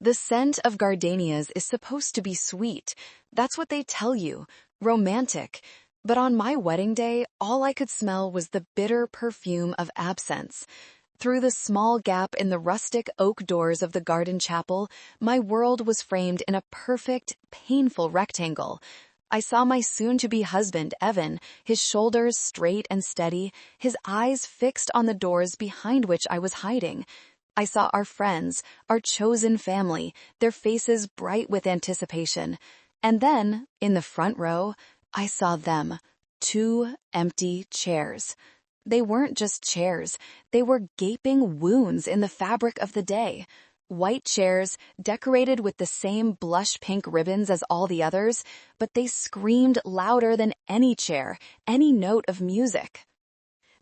The scent of gardenias is supposed to be sweet. That's what they tell you. Romantic. But on my wedding day, all I could smell was the bitter perfume of absence. Through the small gap in the rustic oak doors of the garden chapel, my world was framed in a perfect, painful rectangle. I saw my soon-to-be husband, Evan, his shoulders straight and steady, his eyes fixed on the doors behind which I was hiding. I saw our friends, our chosen family, their faces bright with anticipation. And then, in the front row, I saw them, 2 empty chairs. They weren't just chairs, they were gaping wounds in the fabric of the day. White chairs, decorated with the same blush pink ribbons as all the others, but they screamed louder than any chair, any note of music.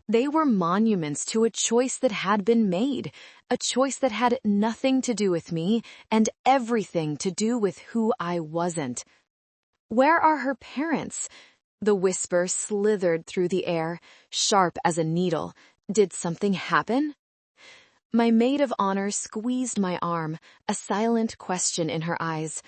They were monuments to a choice that had been made, a choice that had nothing to do with me and everything to do with who I wasn't. Where are her parents? The whisper slithered through the air, sharp as a needle. Did something happen? My maid of honor squeezed my arm, a silent question in her eyes.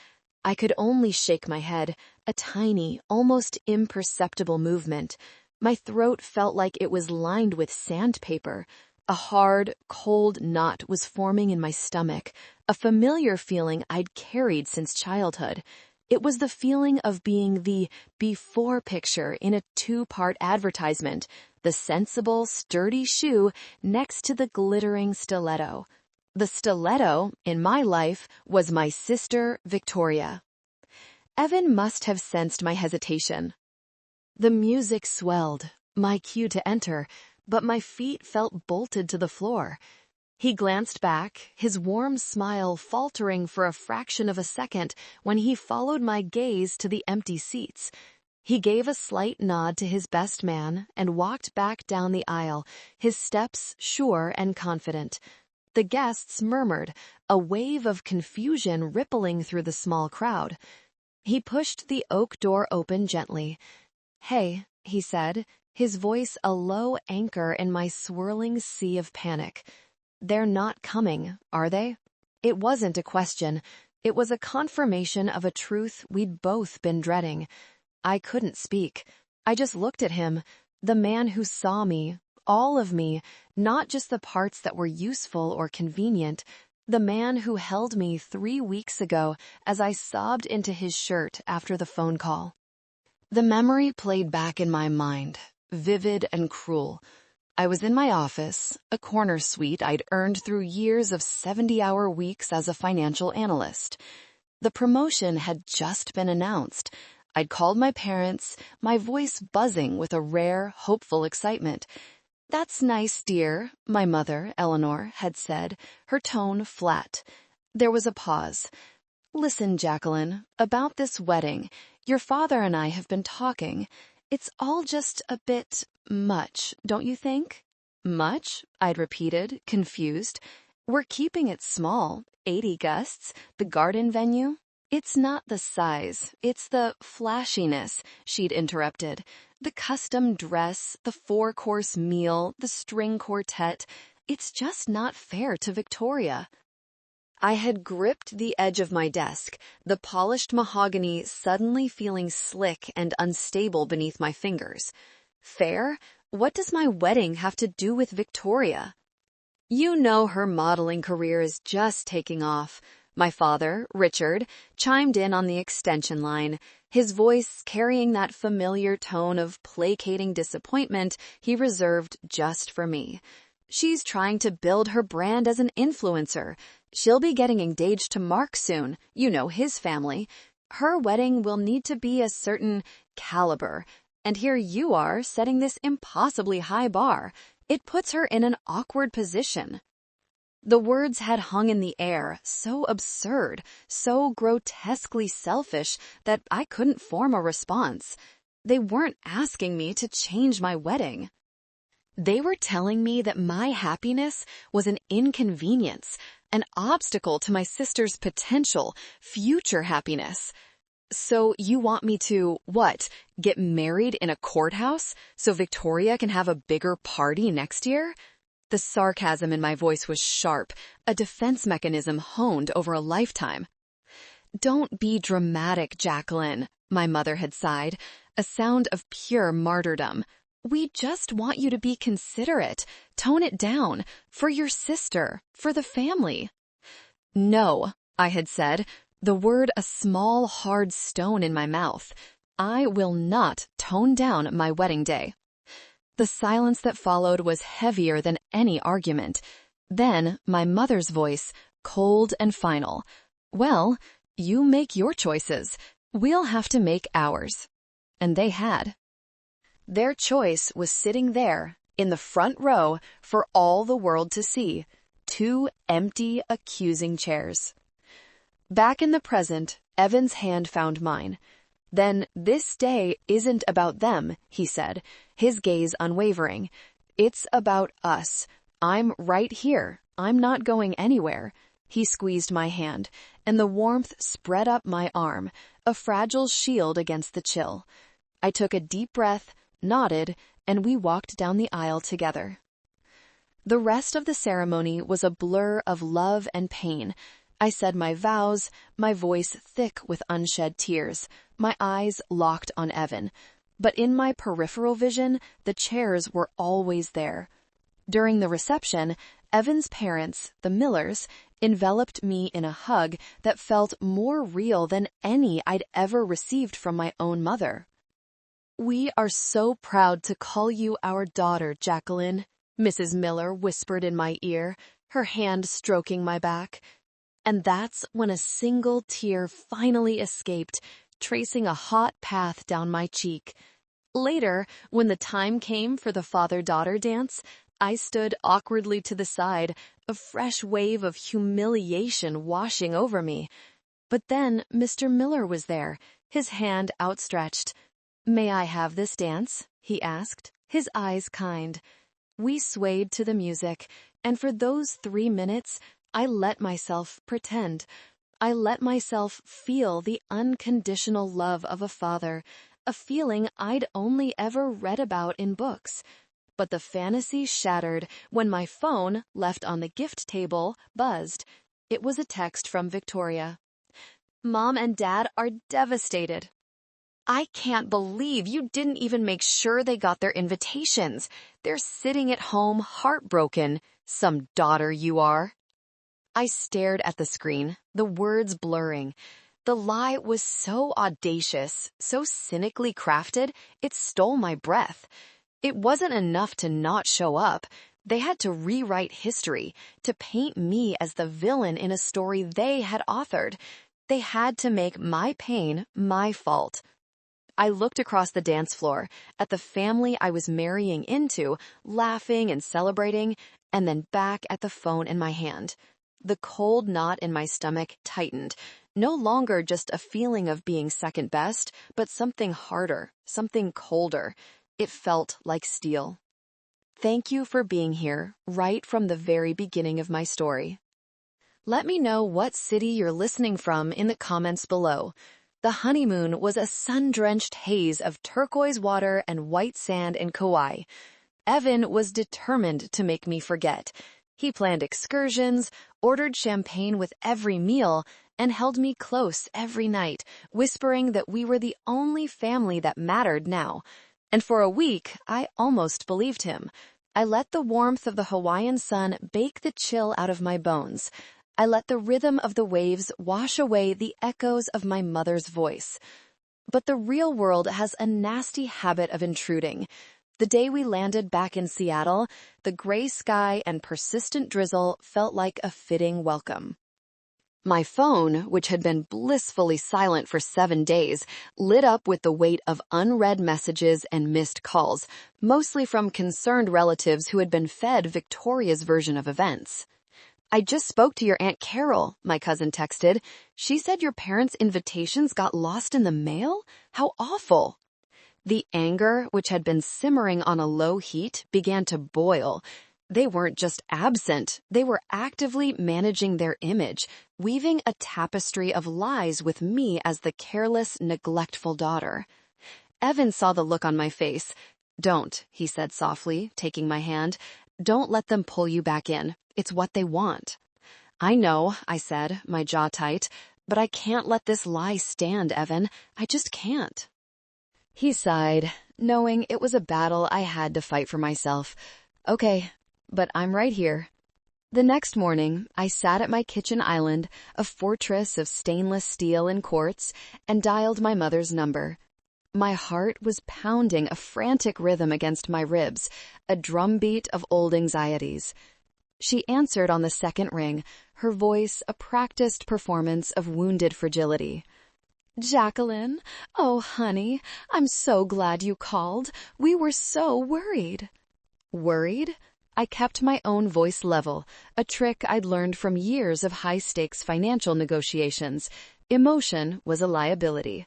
I could only shake my head, a tiny, almost imperceptible movement. My throat felt like it was lined with sandpaper. A hard, cold knot was forming in my stomach, a familiar feeling I'd carried since childhood. It was the feeling of being the before picture in a 2-part advertisement, the sensible, sturdy shoe next to the glittering stiletto. The stiletto, in my life, was my sister, Victoria. Evan must have sensed my hesitation. The music swelled, my cue to enter, but my feet felt bolted to the floor. He glanced back, his warm smile faltering for a fraction of a second when he followed my gaze to the empty seats. He gave a slight nod to his best man and walked back down the aisle, his steps sure and confident. The guests murmured, a wave of confusion rippling through the small crowd. He pushed the oak door open gently. "Hey," he said, his voice a low anchor in my swirling sea of panic. "They're not coming, are they?" It wasn't a question. It was a confirmation of a truth we'd both been dreading. I couldn't speak. I just looked at him, the man who saw me, all of me, not just the parts that were useful or convenient, the man who held me 3 weeks ago as I sobbed into his shirt after the phone call. The memory played back in my mind, vivid and cruel. I was in my office, a corner suite I'd earned through years of 70-hour weeks as a financial analyst. The promotion had just been announced. I'd called my parents, my voice buzzing with a rare, hopeful excitement. "That's nice, dear," my mother, Eleanor, had said, her tone flat. There was a pause. "Listen, Jacqueline, about this wedding. Your father and I have been talking. It's all just a bit much, don't you think?" "Much?" I'd repeated, confused. "We're keeping it small, 80 guests, the garden venue." "It's not the size, it's the flashiness," she'd interrupted. "The custom dress, the 4-course meal, the string quartet. It's just not fair to Victoria." I had gripped the edge of my desk, the polished mahogany suddenly feeling slick and unstable beneath my fingers. Fair? What does my wedding have to do with Victoria? "You know her modeling career is just taking off." My father, Richard, chimed in on the extension line, his voice carrying that familiar tone of placating disappointment he reserved just for me. "She's trying to build her brand as an influencer. She'll be getting engaged to Mark soon, you know, his family. Her wedding will need to be a certain caliber. And here you are setting this impossibly high bar. It puts her in an awkward position." The words had hung in the air, so absurd, so grotesquely selfish that I couldn't form a response. They weren't asking me to change my wedding. They were telling me that my happiness was an inconvenience, an obstacle to my sister's potential, future happiness. "So you want me to, what, get married in a courthouse so Victoria can have a bigger party next year?" The sarcasm in my voice was sharp, a defense mechanism honed over a lifetime. "Don't be dramatic, Jacqueline," my mother had sighed, a sound of pure martyrdom. "We just want you to be considerate. Tone it down. For your sister. For the family." "No," I had said, the word a small, hard stone in my mouth. "I will not tone down my wedding day." The silence that followed was heavier than any argument. Then my mother's voice, cold and final. "Well, you make your choices. We'll have to make ours." And they had. Their choice was sitting there, in the front row, for all the world to see. 2 empty, accusing chairs. Back in the present, Evan's hand found mine. "Then this day isn't about them," he said, his gaze unwavering. "It's about us. I'm right here. I'm not going anywhere." He squeezed my hand, and the warmth spread up my arm, a fragile shield against the chill. I took a deep breath, nodded, and we walked down the aisle together. The rest of the ceremony was a blur of love and pain. I said my vows, my voice thick with unshed tears, my eyes locked on Evan. But in my peripheral vision, the chairs were always there. During the reception, Evan's parents, the Millers, enveloped me in a hug that felt more real than any I'd ever received from my own mother. "We are so proud to call you our daughter, Jacqueline," Mrs. Miller whispered in my ear, her hand stroking my back. And that's when a single tear finally escaped, tracing a hot path down my cheek. Later, when the time came for the father-daughter dance, I stood awkwardly to the side, a fresh wave of humiliation washing over me. But then Mr. Miller was there, his hand outstretched. "May I have this dance?" he asked, his eyes kind. We swayed to the music, and for those 3 minutes, I let myself pretend. I let myself feel the unconditional love of a father, a feeling I'd only ever read about in books. But the fantasy shattered when my phone, left on the gift table, buzzed. It was a text from Victoria. "Mom and Dad are devastated. I can't believe you didn't even make sure they got their invitations. They're sitting at home heartbroken. Some daughter you are." I stared at the screen, the words blurring. The lie was so audacious, so cynically crafted, it stole my breath. It wasn't enough to not show up. They had to rewrite history, to paint me as the villain in a story they had authored. They had to make my pain my fault. I looked across the dance floor, at the family I was marrying into, laughing and celebrating, and then back at the phone in my hand. The cold knot in my stomach tightened, no longer just a feeling of being second best, but something harder, something colder. It felt like steel. Thank you for being here, right from the very beginning of my story. Let me know what city you're listening from in the comments below. The honeymoon was a sun-drenched haze of turquoise water and white sand in Kauai. Evan was determined to make me forget. He planned excursions, ordered champagne with every meal, and held me close every night, whispering that we were the only family that mattered now. And for a week, I almost believed him. I let the warmth of the Hawaiian sun bake the chill out of my bones. I let the rhythm of the waves wash away the echoes of my mother's voice. But the real world has a nasty habit of intruding. The day we landed back in Seattle, the gray sky and persistent drizzle felt like a fitting welcome. My phone, which had been blissfully silent for 7 days, lit up with the weight of unread messages and missed calls, mostly from concerned relatives who had been fed Victoria's version of events. "I just spoke to your Aunt Carol," my cousin texted. "She said your parents' invitations got lost in the mail? How awful." The anger, which had been simmering on a low heat, began to boil. They weren't just absent, they were actively managing their image, weaving a tapestry of lies with me as the careless, neglectful daughter. Evan saw the look on my face. "Don't," he said softly, taking my hand. Don't let them pull you back in. It's what they want. I know, I said, my jaw tight, but I can't let this lie stand, Evan. I just can't. He sighed, knowing it was a battle I had to fight for myself. Okay, but I'm right here. The next morning, I sat at my kitchen island, a fortress of stainless steel and quartz, and dialed my mother's number. My heart was pounding a frantic rhythm against my ribs, a drumbeat of old anxieties. She answered on the second ring, her voice a practiced performance of wounded fragility. Jacqueline, oh honey, I'm so glad you called. We were so worried. Worried? I kept my own voice level, a trick I'd learned from years of high-stakes financial negotiations. Emotion was a liability.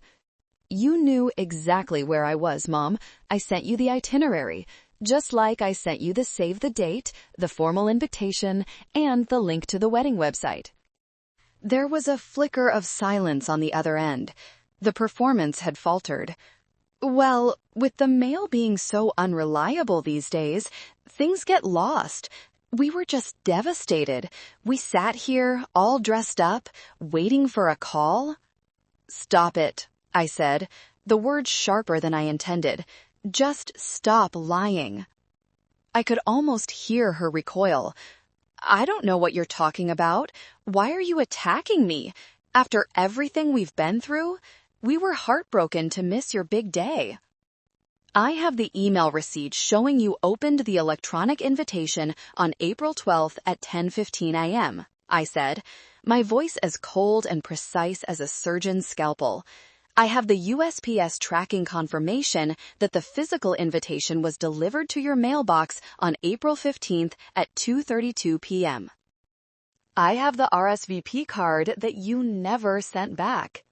You knew exactly where I was, Mom. I sent you the itinerary, just like I sent you the save the date, the formal invitation, and the link to the wedding website. There was a flicker of silence on the other end. The performance had faltered. Well, with the mail being so unreliable these days, things get lost. We were just devastated. We sat here, all dressed up, waiting for a call. Stop it, I said, the word sharper than I intended. Just stop lying. I could almost hear her recoil. I don't know what you're talking about. Why are you attacking me? After everything we've been through? We were heartbroken to miss your big day. I have the email receipt showing you opened the electronic invitation on April 12th at 10:15 a.m., I said, my voice as cold and precise as a surgeon's scalpel. I have the USPS tracking confirmation that the physical invitation was delivered to your mailbox on April 15th at 2:32 p.m. I have the RSVP card that you never sent back.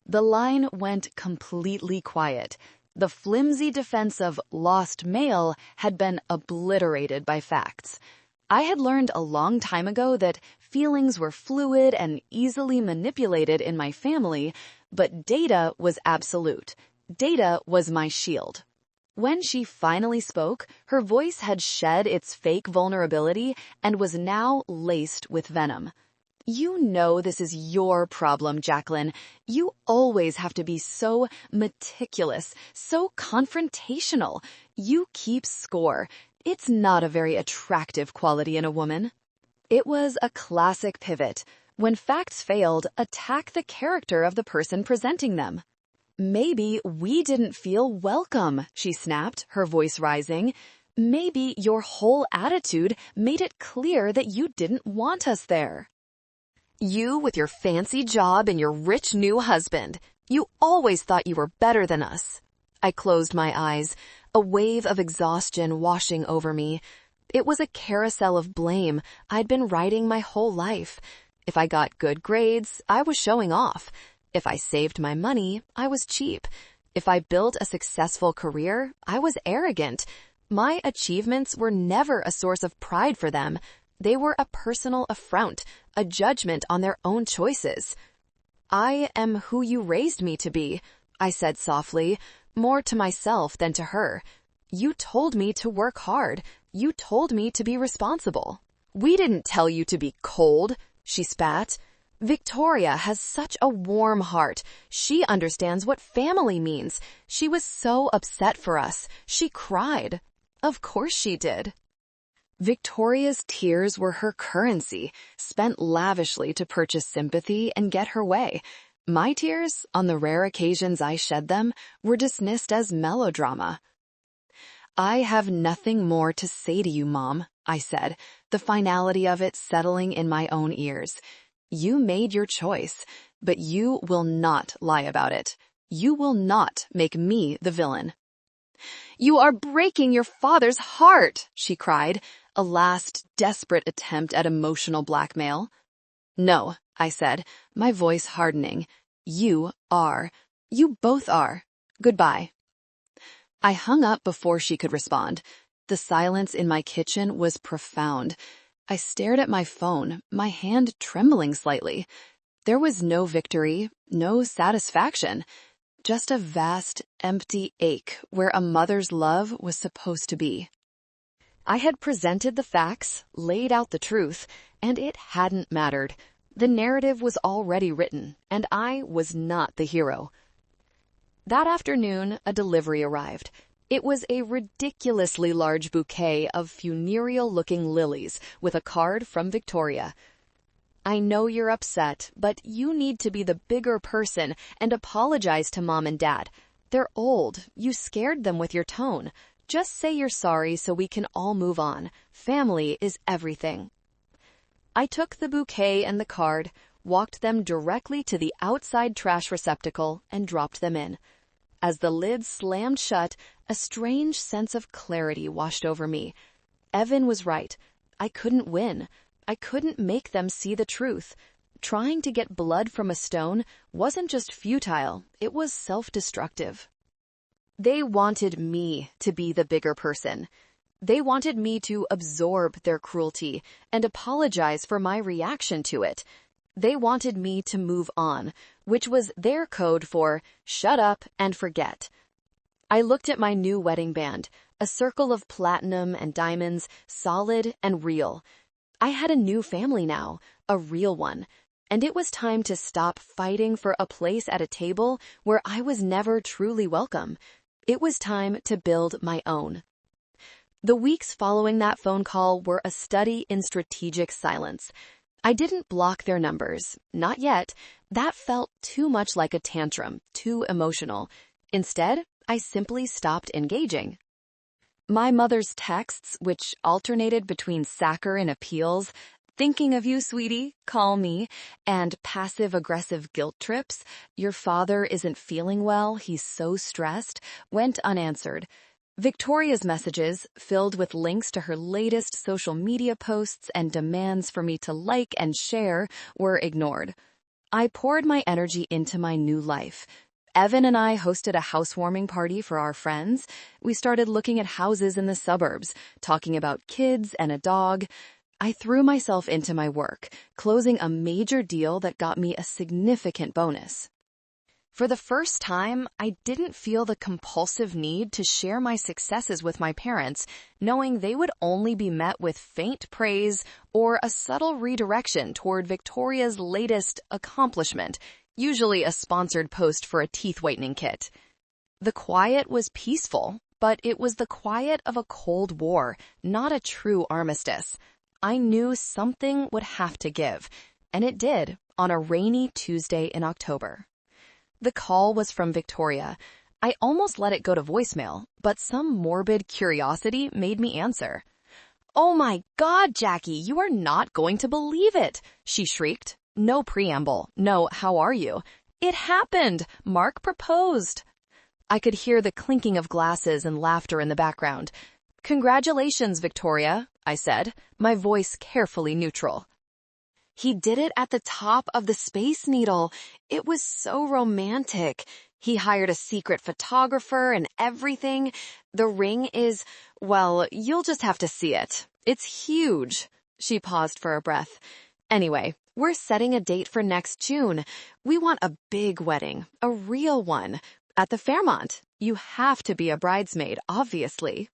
The line went completely quiet. The flimsy defense of lost mail had been obliterated by facts. I had learned a long time ago that feelings were fluid and easily manipulated in my family, but data was absolute. Data was my shield. When she finally spoke, her voice had shed its fake vulnerability and was now laced with venom. You know this is your problem, Jacqueline. You always have to be so meticulous, so confrontational. You keep score. It's not a very attractive quality in a woman. It was a classic pivot. When facts failed, attack the character of the person presenting them. Maybe we didn't feel welcome, she snapped, her voice rising. Maybe your whole attitude made it clear that you didn't want us there. You with your fancy job and your rich new husband. You always thought you were better than us. I closed my eyes, a wave of exhaustion washing over me. It was a carousel of blame I'd been riding my whole life. If I got good grades, I was showing off. If I saved my money, I was cheap. If I built a successful career, I was arrogant. My achievements were never a source of pride for them. They were a personal affront, a judgment on their own choices. I am who you raised me to be, I said softly, more to myself than to her. You told me to work hard. You told me to be responsible. We didn't tell you to be cold, she spat. Victoria has such a warm heart. She understands what family means. She was so upset for us. She cried. Of course she did. Victoria's tears were her currency, spent lavishly to purchase sympathy and get her way. My tears, on the rare occasions I shed them, were dismissed as melodrama. I have nothing more to say to you, Mom, I said, the finality of it settling in my own ears. You made your choice, but you will not lie about it. You will not make me the villain. You are breaking your father's heart, she cried, a last desperate attempt at emotional blackmail. No, I said, my voice hardening. You are. You both are. Goodbye. I hung up before she could respond. The silence in my kitchen was profound. I stared at my phone, my hand trembling slightly. There was no victory, no satisfaction, just a vast, empty ache where a mother's love was supposed to be. I had presented the facts, laid out the truth, and it hadn't mattered. The narrative was already written, and I was not the hero. That afternoon, a delivery arrived. It was a ridiculously large bouquet of funereal-looking lilies with a card from Victoria. I know you're upset, but you need to be the bigger person and apologize to Mom and Dad. They're old. You scared them with your tone. Just say you're sorry so we can all move on. Family is everything. I took the bouquet and the card, walked them directly to the outside trash receptacle, and dropped them in. As the lid slammed shut, a strange sense of clarity washed over me. Evan was right. I couldn't win. I couldn't make them see the truth. Trying to get blood from a stone wasn't just futile, it was self-destructive. They wanted me to be the bigger person. They wanted me to absorb their cruelty and apologize for my reaction to it. They wanted me to move on, which was their code for shut up and forget. I looked at my new wedding band, a circle of platinum and diamonds, solid and real. I had a new family now, a real one, and it was time to stop fighting for a place at a table where I was never truly welcome. It was time to build my own. The weeks following that phone call were a study in strategic silence. I didn't block their numbers, not yet. That felt too much like a tantrum, too emotional. Instead, I simply stopped engaging. My mother's texts, which alternated between saccharine appeals, thinking of you, sweetie, call me, and passive-aggressive guilt trips, your father isn't feeling well, he's so stressed, went unanswered. Victoria's messages, filled with links to her latest social media posts and demands for me to like and share, were ignored. I poured my energy into my new life. Evan and I hosted a housewarming party for our friends. We started looking at houses in the suburbs, talking about kids and a dog. I threw myself into my work, closing a major deal that got me a significant bonus. For the first time, I didn't feel the compulsive need to share my successes with my parents, knowing they would only be met with faint praise or a subtle redirection toward Victoria's latest accomplishment, usually a sponsored post for a teeth whitening kit. The quiet was peaceful, but it was the quiet of a Cold War, not a true armistice. I knew something would have to give, and it did on a rainy Tuesday in October. The call was from Victoria. I almost let it go to voicemail, but some morbid curiosity made me answer. "Oh my God, Jackie, you are not going to believe it," she shrieked. No preamble, no "how are you?" It happened! Mark proposed. I could hear the clinking of glasses and laughter in the background. "Congratulations, Victoria," I said, my voice carefully neutral. "He did it at the top of the Space Needle. It was so romantic. He hired a secret photographer and everything. The ring is, well, you'll just have to see it. It's huge." She paused for a breath. "Anyway, we're setting a date for next June. We want a big wedding, a real one, at the Fairmont. You have to be a bridesmaid, obviously."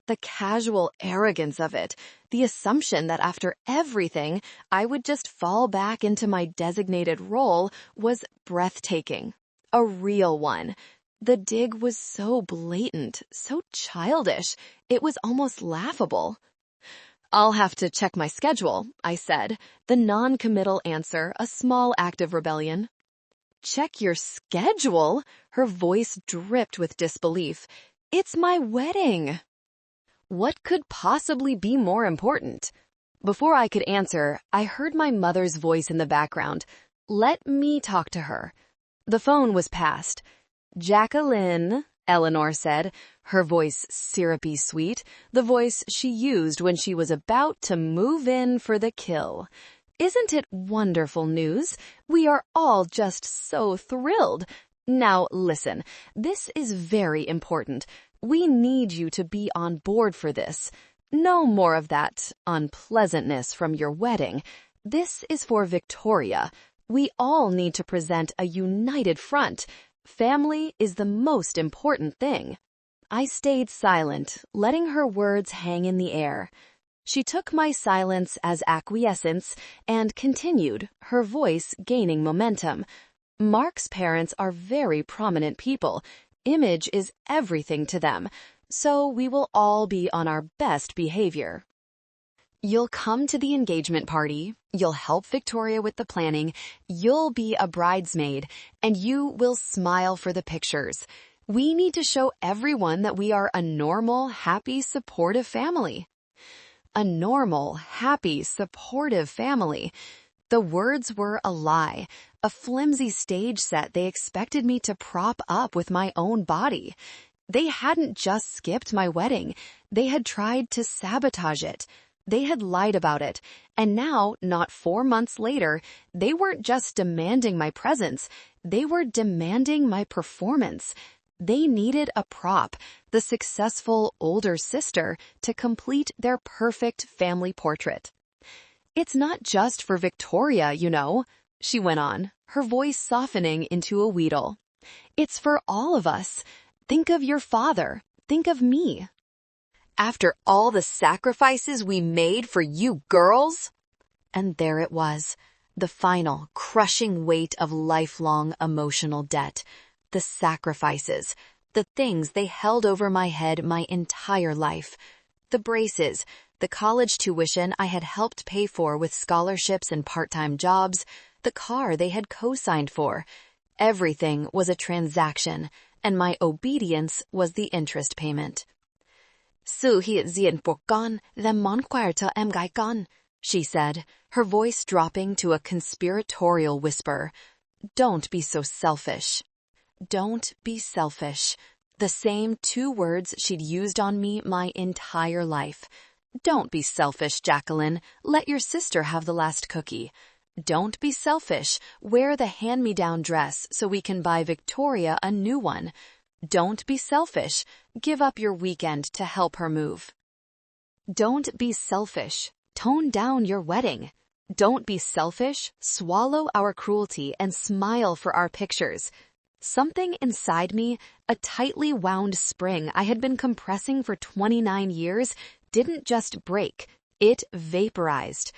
The casual arrogance of it, the assumption that after everything, I would just fall back into my designated role, was breathtaking. A real one. The dig was so blatant, so childish, it was almost laughable. "I'll have to check my schedule," I said, the non-committal answer a small act of rebellion. "Check your schedule?" Her voice dripped with disbelief. "It's my wedding." What could possibly be more important? Before I could answer, I heard my mother's voice in the background. "Let me talk to her." The phone was passed. "Jacqueline," Eleanor said, her voice syrupy sweet, the voice she used when she was about to move in for the kill. "Isn't it wonderful news? We are all just so thrilled. Now, listen, this is very important. We need you to be on board for this. No more of that unpleasantness from your wedding. This is for Victoria. We all need to present a united front. Family is the most important thing." I stayed silent, letting her words hang in the air. She took my silence as acquiescence and continued, her voice gaining momentum. Mark's parents are very prominent people. Image is everything to them, so we will all be on our best behavior. You'll come to the engagement party, you'll help Victoria with the planning, you'll be a bridesmaid, and you will smile for the pictures. We need to show everyone that we are a normal, happy, supportive family. A normal, happy, supportive family. The words were a lie, a flimsy stage set they expected me to prop up with my own body. They hadn't just skipped my wedding, they had tried to sabotage it. They had lied about it, and now, not 4 months later, they weren't just demanding my presence, they were demanding my performance. They needed a prop, the successful older sister, to complete their perfect family portrait. It's not just for Victoria, you know, she went on, her voice softening into a wheedle. It's for all of us. Think of your father. Think of me. After all the sacrifices we made for you girls? And there it was, the final, crushing weight of lifelong emotional debt. The sacrifices, the things they held over my head my entire life. The braces, the college tuition I had helped pay for with scholarships and part-time jobs, the car they had co-signed for. Everything was a transaction, and my obedience was the interest payment. Sự hiện diện của con là món quà cho em gái con, she said, her voice dropping to a conspiratorial whisper. Don't be so selfish. Don't be selfish. The same 2 words she'd used on me my entire life. Don't be selfish, Jacqueline. Let your sister have the last cookie. Don't be selfish. Wear the hand-me-down dress so we can buy Victoria a new one. Don't be selfish. Give up your weekend to help her move. Don't be selfish. Tone down your wedding. Don't be selfish. Swallow our cruelty and smile for our pictures. Something inside me, a tightly wound spring I had been compressing for 29 years, didn't just break. It vaporized.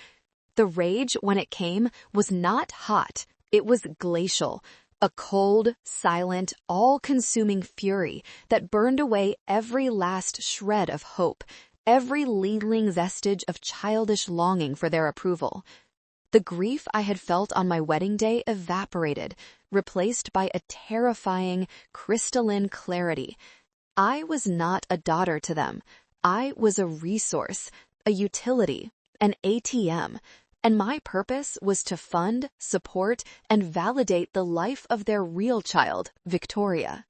The rage, when it came, was not hot. It was glacial. A cold, silent, all-consuming fury that burned away every last shred of hope, every lingering vestige of childish longing for their approval. The grief I had felt on my wedding day evaporated, replaced by a terrifying, crystalline clarity. I was not a daughter to them. I was a resource, a utility, an ATM. And my purpose was to fund, support, and validate the life of their real child, Victoria.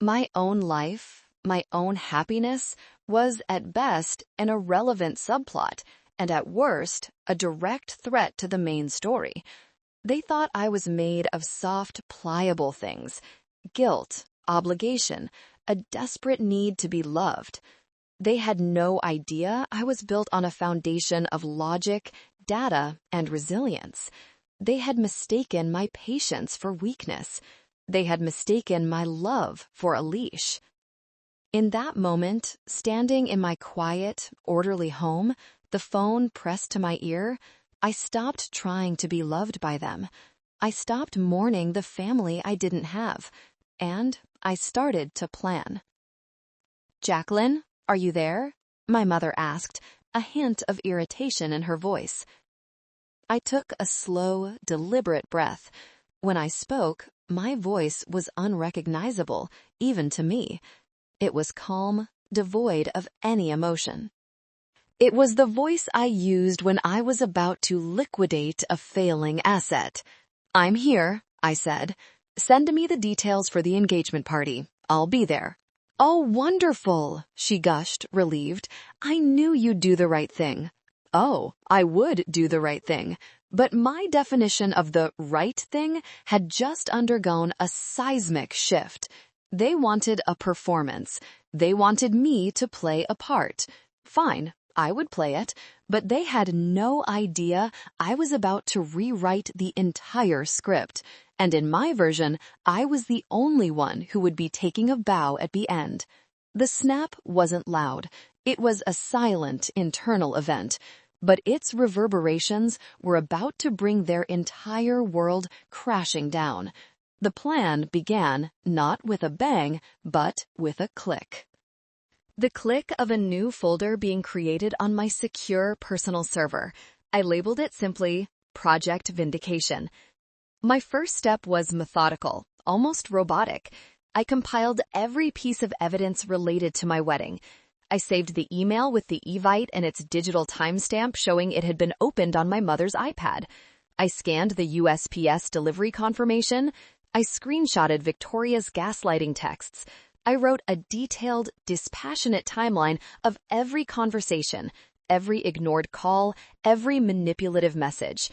My own life, my own happiness, was at best an irrelevant subplot, and at worst, a direct threat to the main story. They thought I was made of soft, pliable things, guilt, obligation, a desperate need to be loved. They had no idea I was built on a foundation of logic, data, and resilience. They had mistaken my patience for weakness. They had mistaken my love for a leash. In that moment, standing in my quiet, orderly home, the phone pressed to my ear, I stopped trying to be loved by them. I stopped mourning the family I didn't have, and I started to plan. Jacqueline, are you there? My mother asked, a hint of irritation in her voice. I took a slow, deliberate breath. When I spoke, my voice was unrecognizable, even to me. It was calm, devoid of any emotion. It was the voice I used when I was about to liquidate a failing asset. I'm here, I said. Send me the details for the engagement party. I'll be there. Oh, wonderful, she gushed, relieved. I knew you'd do the right thing. Oh, I would do the right thing. But my definition of the right thing had just undergone a seismic shift. They wanted a performance. They wanted me to play a part. Fine, I would play it, but they had no idea I was about to rewrite the entire script. And in my version, I was the only one who would be taking a bow at the end. The snap wasn't loud. It was a silent, internal event, but its reverberations were about to bring their entire world crashing down. The plan began not with a bang, but with a click. The click of a new folder being created on my secure personal server. I labeled it simply Project Vindication. My first step was methodical, almost robotic. I compiled every piece of evidence related to my wedding. I saved the email with the evite and its digital timestamp showing it had been opened on my mother's iPad. I scanned the USPS delivery confirmation. I screenshotted Victoria's gaslighting texts. I wrote a detailed, dispassionate timeline of every conversation, every ignored call, every manipulative message.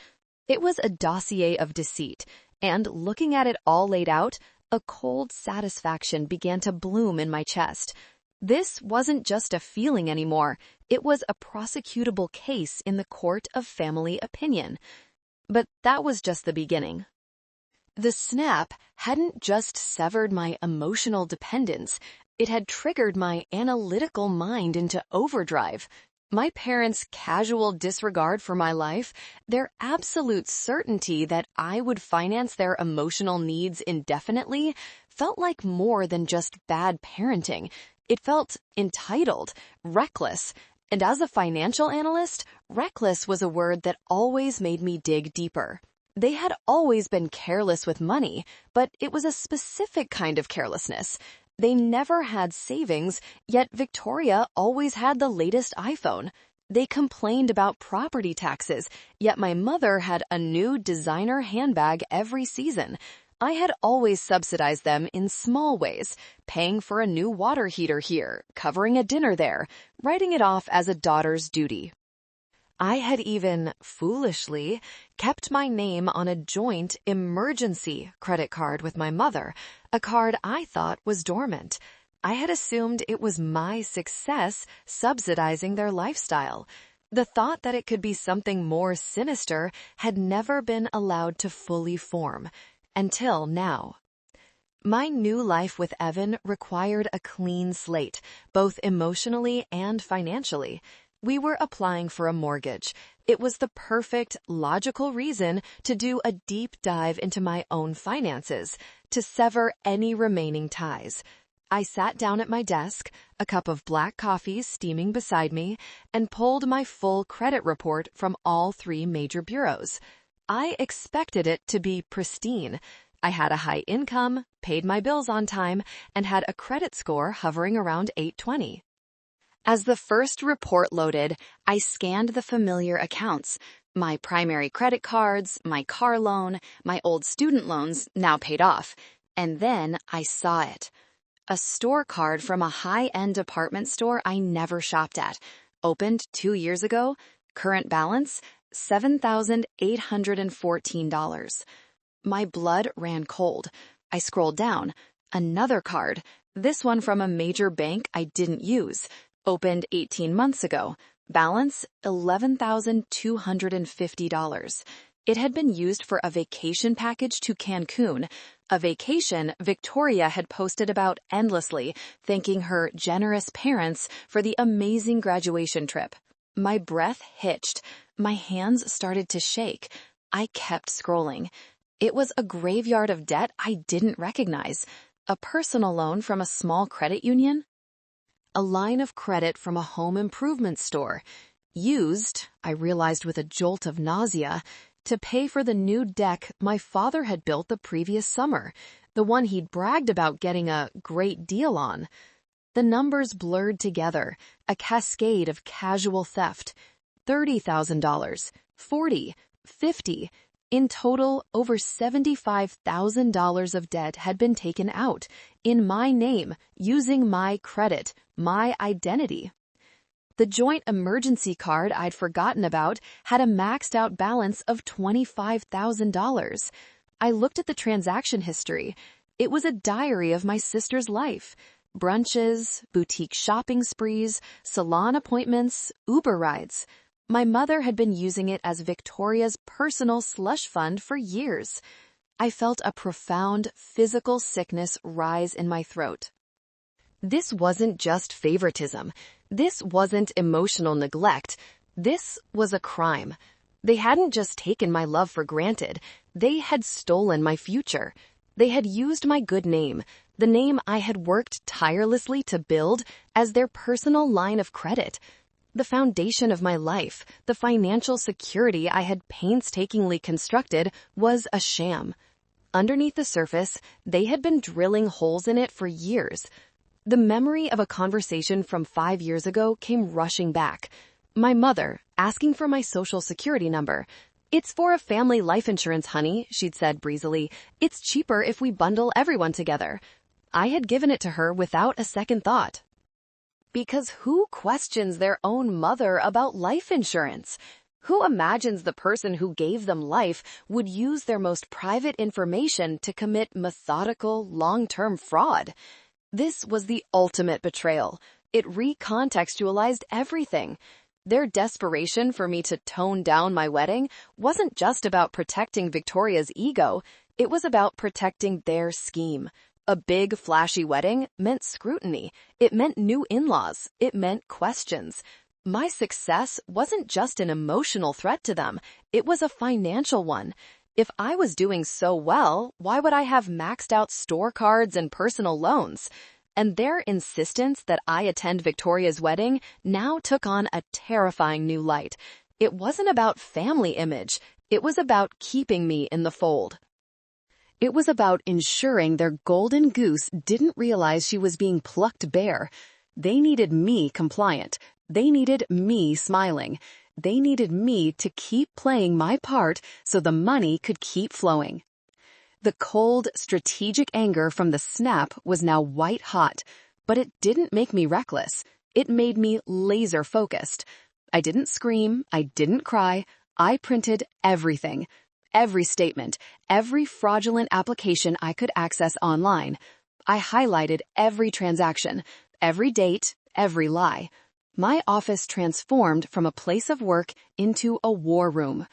It was a dossier of deceit, and looking at it all laid out, a cold satisfaction began to bloom in my chest. This wasn't just a feeling anymore. It was a prosecutable case in the court of family opinion. But that was just the beginning. The snap hadn't just severed my emotional dependence. It had triggered my analytical mind into overdrive. My parents' casual disregard for my life, their absolute certainty that I would finance their emotional needs indefinitely, felt like more than just bad parenting. It felt entitled, reckless, and as a financial analyst, reckless was a word that always made me dig deeper. They had always been careless with money, but it was a specific kind of carelessness. They never had savings, yet Victoria always had the latest iPhone. They complained about property taxes, yet my mother had a new designer handbag every season. I had always subsidized them in small ways, paying for a new water heater here, covering a dinner there, writing it off as a daughter's duty. I had even, foolishly, kept my name on a joint emergency credit card with my mother, a card I thought was dormant. I had assumed it was my success subsidizing their lifestyle. The thought that it could be something more sinister had never been allowed to fully form, until now. My new life with Evan required a clean slate, both emotionally and financially. We were applying for a mortgage. It was the perfect, logical reason to do a deep dive into my own finances, to sever any remaining ties. I sat down at my desk, a cup of black coffee steaming beside me, and pulled my full credit report from all 3 major bureaus. I expected it to be pristine. I had a high income, paid my bills on time, and had a credit score hovering around 820. As the first report loaded, I scanned the familiar accounts. My primary credit cards, my car loan, my old student loans, now paid off. And then I saw it. A store card from a high-end department store I never shopped at. Opened 2 years ago. Current balance, $7,814. My blood ran cold. I scrolled down. Another card. This one from a major bank I didn't use. Opened 18 months ago. Balance, $11,250. It had been used for a vacation package to Cancun, a vacation Victoria had posted about endlessly, thanking her generous parents for the amazing graduation trip. My breath hitched. My hands started to shake. I kept scrolling. It was a graveyard of debt I didn't recognize. A personal loan from a small credit union? A line of credit from a home improvement store. Used, I realized with a jolt of nausea, to pay for the new deck my father had built the previous summer, the one he'd bragged about getting a great deal on. The numbers blurred together, a cascade of casual theft. $30,000, $40,000, $50,000. In total, over $75,000 of debt had been taken out, in my name, using my credit, my identity. The joint emergency card I'd forgotten about had a maxed-out balance of $25,000. I looked at the transaction history. It was a diary of my sister's life. Brunches, boutique shopping sprees, salon appointments, Uber rides. My mother had been using it as Victoria's personal slush fund for years. I felt a profound physical sickness rise in my throat. This wasn't just favoritism. This wasn't emotional neglect. This was a crime. They hadn't just taken my love for granted. They had stolen my future. They had used my good name, the name I had worked tirelessly to build, as their personal line of credit. The foundation of my life, the financial security I had painstakingly constructed, was a sham. Underneath the surface, they had been drilling holes in it for years. The memory of a conversation from 5 years ago came rushing back. My mother, asking for my social security number. "It's for a family life insurance, honey," she'd said breezily. "It's cheaper if we bundle everyone together." I had given it to her without a second thought. Because who questions their own mother about life insurance? Who imagines the person who gave them life would use their most private information to commit methodical, long-term fraud? This was the ultimate betrayal. It recontextualized everything. Their desperation for me to tone down my wedding wasn't just about protecting Victoria's ego, it was about protecting their scheme. A big, flashy wedding meant scrutiny. It meant new in-laws. It meant questions. My success wasn't just an emotional threat to them. It was a financial one. If I was doing so well, why would I have maxed out store cards and personal loans? And their insistence that I attend Victoria's wedding now took on a terrifying new light. It wasn't about family image. It was about keeping me in the fold. It was about ensuring their golden goose didn't realize she was being plucked bare. They needed me compliant. They needed me smiling. They needed me to keep playing my part so the money could keep flowing. The cold, strategic anger from the snap was now white hot, but it didn't make me reckless. It made me laser focused. I didn't scream. I didn't cry. I printed everything. Every statement, every fraudulent application I could access online. I highlighted every transaction, every date, every lie. My office transformed from a place of work into a war room.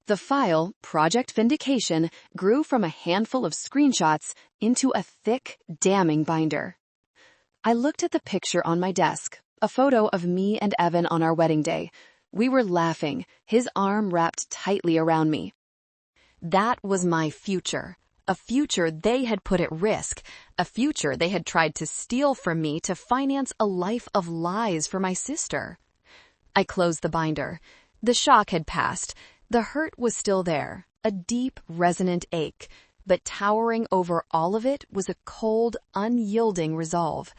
The file, Project Vindication, grew from a handful of screenshots into a thick, damning binder. I looked at the picture on my desk, a photo of me and Evan on our wedding day. We were laughing, his arm wrapped tightly around me. That was my future, a future they had put at risk, a future they had tried to steal from me to finance a life of lies for my sister. I closed the binder. The shock had passed. The hurt was still there, a deep, resonant ache, but towering over all of it was a cold, unyielding resolve.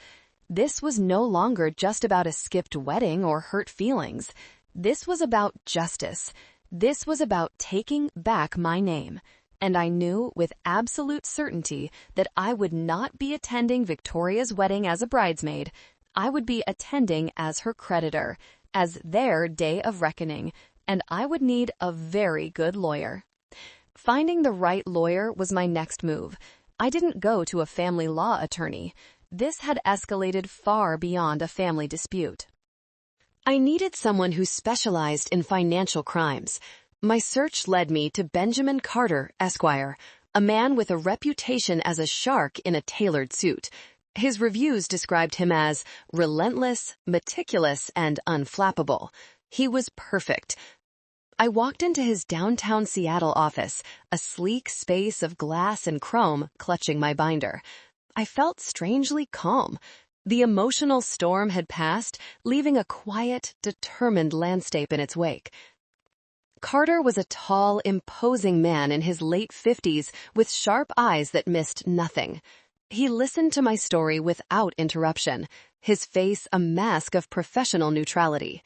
This was no longer just about a skipped wedding or hurt feelings. This was about justice. This was about taking back my name, and I knew with absolute certainty that I would not be attending Victoria's wedding as a bridesmaid. I would be attending as her creditor, as their day of reckoning, and I would need a very good lawyer. Finding the right lawyer was my next move. I didn't go to a family law attorney. This had escalated far beyond a family dispute. I needed someone who specialized in financial crimes. My search led me to Benjamin Carter, Esquire, a man with a reputation as a shark in a tailored suit. His reviews described him as relentless, meticulous, and unflappable. He was perfect. I walked into his downtown Seattle office, a sleek space of glass and chrome clutching my binder. I felt strangely calm. The emotional storm had passed, leaving a quiet, determined landscape in its wake. Carter was a tall, imposing man in his late 50s with sharp eyes that missed nothing. He listened to my story without interruption, his face a mask of professional neutrality.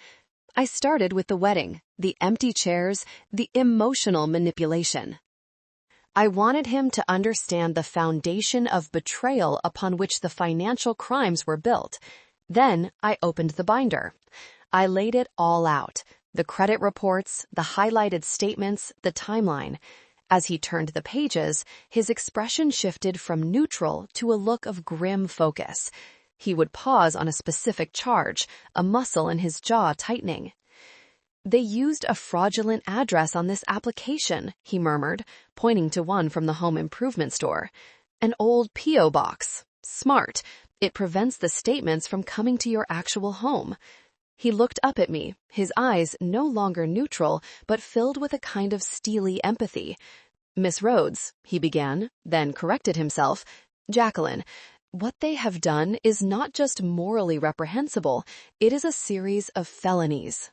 I started with the wedding, the empty chairs, the emotional manipulation. I wanted him to understand the foundation of betrayal upon which the financial crimes were built. Then I opened the binder. I laid it all out, the credit reports, the highlighted statements, the timeline. As he turned the pages, his expression shifted from neutral to a look of grim focus. He would pause on a specific charge, a muscle in his jaw tightening. "They used a fraudulent address on this application," he murmured, pointing to one from the home improvement store. "An old P.O. box. Smart. It prevents the statements from coming to your actual home. He looked up at me, his eyes no longer neutral, but filled with a kind of steely empathy. "Miss Rhodes," he began, then corrected himself. "Jacqueline, what they have done is not just morally reprehensible, it is a series of felonies.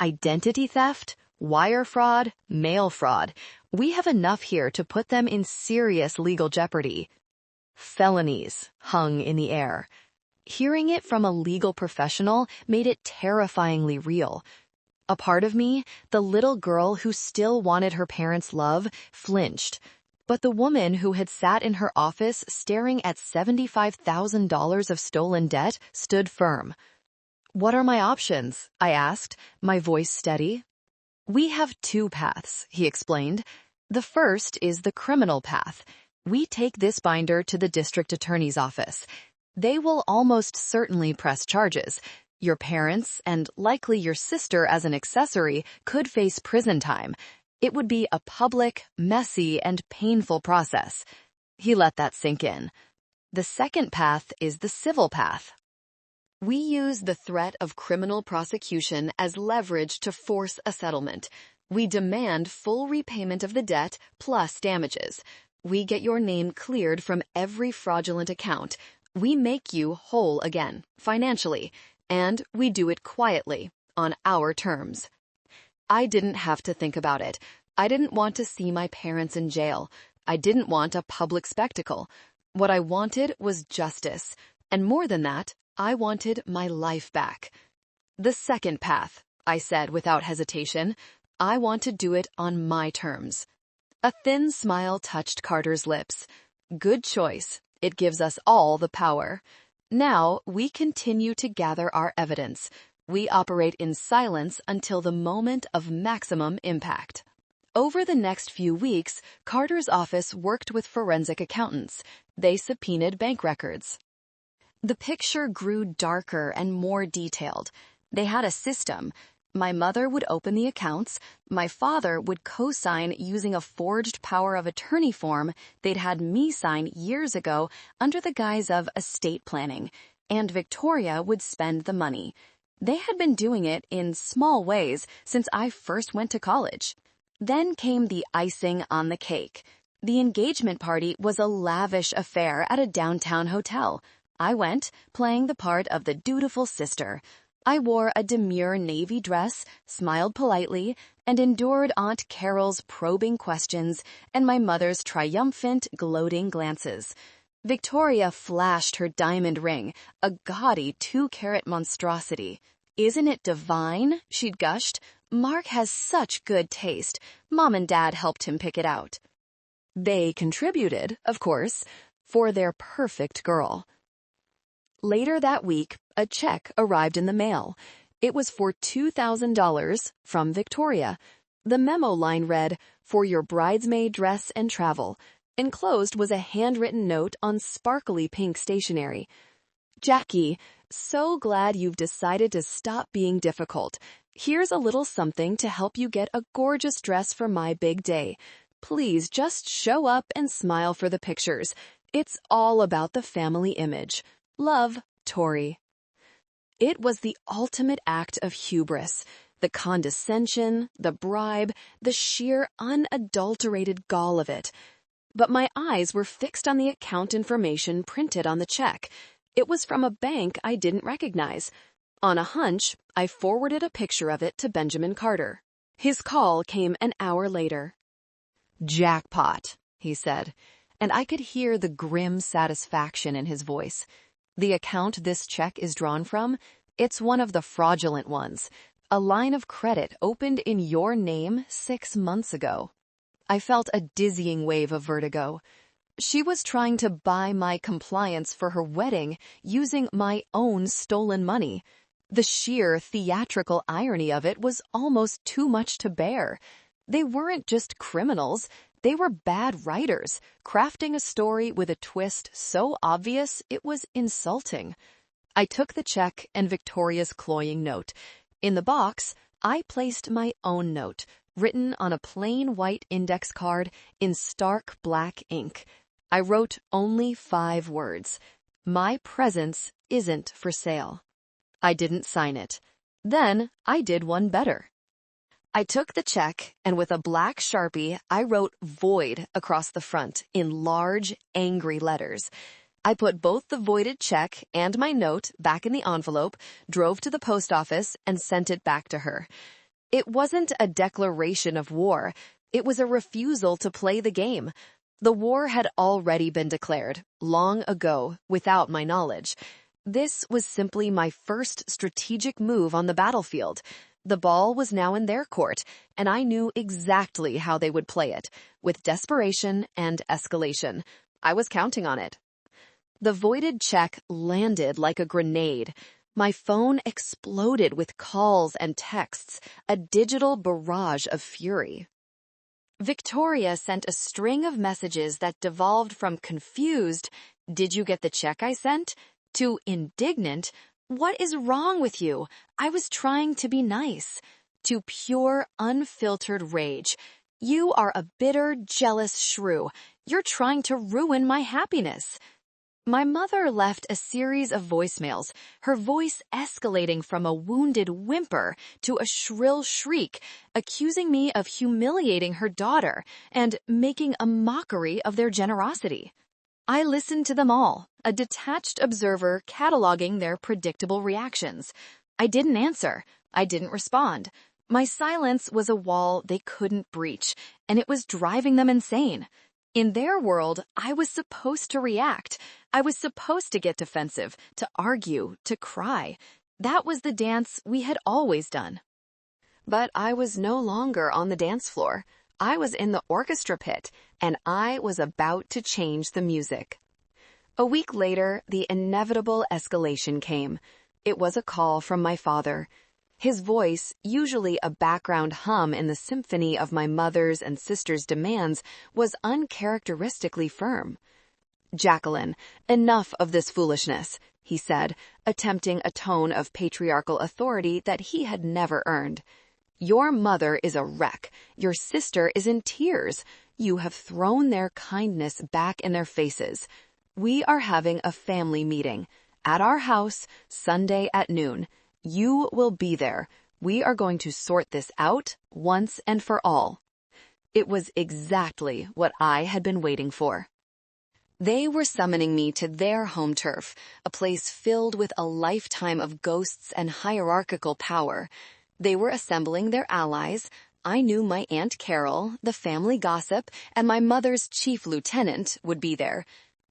Identity theft, wire fraud, mail fraud. We have enough here to put them in serious legal jeopardy." Felonies hung in the air. Hearing it from a legal professional made it terrifyingly real. A part of me, the little girl who still wanted her parents' love, flinched. But the woman who had sat in her office staring at $75,000 of stolen debt stood firm. "What are my options?" I asked, my voice steady. "We have two paths," he explained. "The first is the criminal path. We take this binder to the district attorney's office. They will almost certainly press charges. Your parents, and likely your sister as an accessory, could face prison time. It would be a public, messy, and painful process." He let that sink in. "The second path is the civil path. We use the threat of criminal prosecution as leverage to force a settlement. We demand full repayment of the debt plus damages. We get your name cleared from every fraudulent account. We make you whole again, financially, and we do it quietly, on our terms." I didn't have to think about it. I didn't want to see my parents in jail. I didn't want a public spectacle. What I wanted was justice, and more than that, I wanted my life back. "The second path," I said without hesitation. "I want to do it on my terms." A thin smile touched Carter's lips. "Good choice. It gives us all the power. Now, we continue to gather our evidence. We operate in silence until the moment of maximum impact." Over the next few weeks, Carter's office worked with forensic accountants. They subpoenaed bank records. The picture grew darker and more detailed. They had a system. My mother would open the accounts. My father would co-sign using a forged power of attorney form they'd had me sign years ago under the guise of estate planning, and Victoria would spend the money. They had been doing it in small ways since I first went to college. Then came the icing on the cake. The engagement party was a lavish affair at a downtown hotel. I went, playing the part of the dutiful sister. I wore a demure navy dress, smiled politely, and endured Aunt Carol's probing questions and my mother's triumphant, gloating glances. Victoria flashed her diamond ring, a gaudy 2-carat monstrosity. "Isn't it divine?" she'd gushed. "Mark has such good taste. Mom and Dad helped him pick it out." They contributed, of course, for their perfect girl. Later that week, a check arrived in the mail. It was for $2,000 from Victoria. The memo line read, "For your bridesmaid dress and travel." Enclosed was a handwritten note on sparkly pink stationery. "Jackie, so glad you've decided to stop being difficult. Here's a little something to help you get a gorgeous dress for my big day. Please just show up and smile for the pictures. It's all about the family image. Love, Tori." It was the ultimate act of hubris. The condescension, the bribe, the sheer unadulterated gall of it. But my eyes were fixed on the account information printed on the check. It was from a bank I didn't recognize. On a hunch, I forwarded a picture of it to Benjamin Carter. His call came an hour later. "Jackpot," he said, and I could hear the grim satisfaction in his voice. "The account this check is drawn from, it's one of the fraudulent ones. A line of credit opened in your name 6 months ago." I felt a dizzying wave of vertigo. She was trying to buy my compliance for her wedding using my own stolen money. The sheer theatrical irony of it was almost too much to bear. They weren't just criminals. They were bad writers, crafting a story with a twist so obvious it was insulting. I took the check and Victoria's cloying note. In the box, I placed my own note, written on a plain white index card in stark black ink. I wrote only 5 words. My presence isn't for sale. I didn't sign it. Then I did one better. I took the check, and with a black Sharpie, I wrote void across the front in large, angry letters. I put both the voided check and my note back in the envelope, drove to the post office, and sent it back to her. It wasn't a declaration of war. It was a refusal to play the game. The war had already been declared, long ago, without my knowledge. This was simply my first strategic move on the battlefield. The ball was now in their court, and I knew exactly how they would play it, with desperation and escalation. I was counting on it. The voided check landed like a grenade. My phone exploded with calls and texts, a digital barrage of fury. Victoria sent a string of messages that devolved from confused, "Did you get the check I sent?" to indignant, "What is wrong with you? I was trying to be nice," to pure, unfiltered rage. "You are a bitter, jealous shrew. You're trying to ruin my happiness." My mother left a series of voicemails, her voice escalating from a wounded whimper to a shrill shriek, accusing me of humiliating her daughter and making a mockery of their generosity. I listened to them all, a detached observer cataloging their predictable reactions. I didn't answer. I didn't respond. My silence was a wall they couldn't breach, and it was driving them insane. In their world, I was supposed to react. I was supposed to get defensive, to argue, to cry. That was the dance we had always done. But I was no longer on the dance floor. I was in the orchestra pit, and I was about to change the music. A week later, the inevitable escalation came. It was a call from my father. His voice, usually a background hum in the symphony of my mother's and sister's demands, was uncharacteristically firm. "Jacqueline, enough of this foolishness," he said, attempting a tone of patriarchal authority that he had never earned. "Your mother is a wreck. Your sister is in tears. You have thrown their kindness back in their faces. We are having a family meeting. At our house, Sunday at noon. You will be there. We are going to sort this out once and for all." It was exactly what I had been waiting for. They were summoning me to their home turf, a place filled with a lifetime of ghosts and hierarchical power. They were assembling their allies. I knew my Aunt Carol, the family gossip, and my mother's chief lieutenant would be there.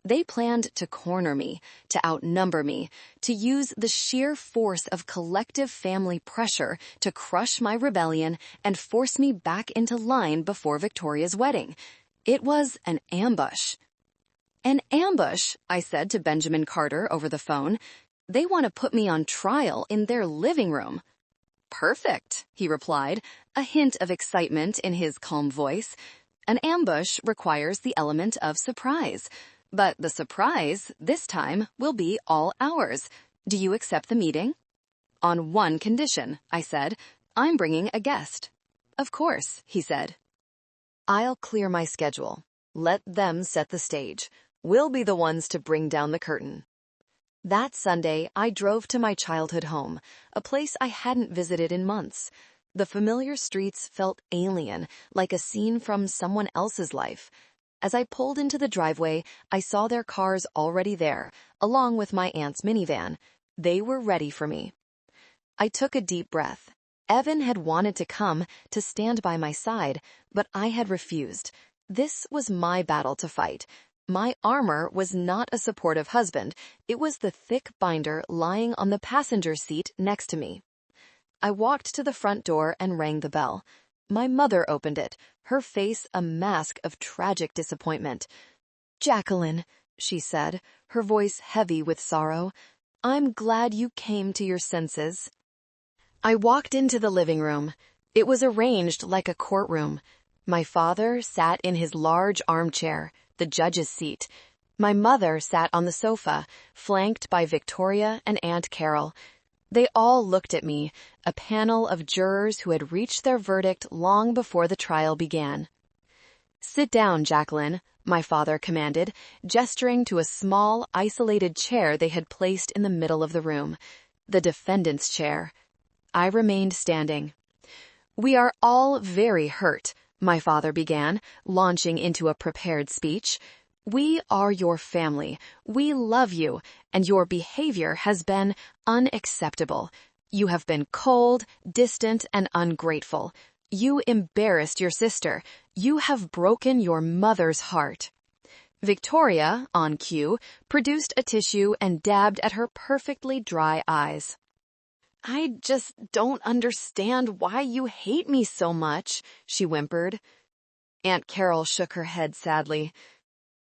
They planned to corner me, to outnumber me, to use the sheer force of collective family pressure to crush my rebellion and force me back into line before Victoria's wedding. It was an ambush. "An ambush," I said to Benjamin Carter over the phone. "They want to put me on trial in their living room." "Perfect," he replied, a hint of excitement in his calm voice. "An ambush requires the element of surprise. But the surprise, this time, will be all ours. Do you accept the meeting?" "On one condition," I said. "I'm bringing a guest." "Of course," he said. "I'll clear my schedule. Let them set the stage. We'll be the ones to bring down the curtain." That Sunday, I drove to my childhood home, a place I hadn't visited in months. The familiar streets felt alien, like a scene from someone else's life. As I pulled into the driveway, I saw their cars already there, along with my aunt's minivan. They were ready for me. I took a deep breath. Evan had wanted to come, to stand by my side, but I had refused. This was my battle to fight. My armor was not a supportive husband. It was the thick binder lying on the passenger seat next to me. I walked to the front door and rang the bell. My mother opened it, her face a mask of tragic disappointment. "Jacqueline," she said, her voice heavy with sorrow, "I'm glad you came to your senses." I walked into the living room. It was arranged like a courtroom. My father sat in his large armchair, the judge's seat. My mother sat on the sofa, flanked by Victoria and Aunt Carol. They all looked at me, a panel of jurors who had reached their verdict long before the trial began. Sit down, Jacqueline, my father commanded, gesturing to a small, isolated chair they had placed in the middle of the room. The defendant's chair. I remained standing. We are all very hurt, my father began, launching into a prepared speech. We are your family. We love you, and your behavior has been unacceptable. You have been cold, distant, and ungrateful. You embarrassed your sister. You have broken your mother's heart. Victoria, on cue, produced a tissue and dabbed at her perfectly dry eyes. I just don't understand why you hate me so much, she whimpered. Aunt Carol shook her head sadly.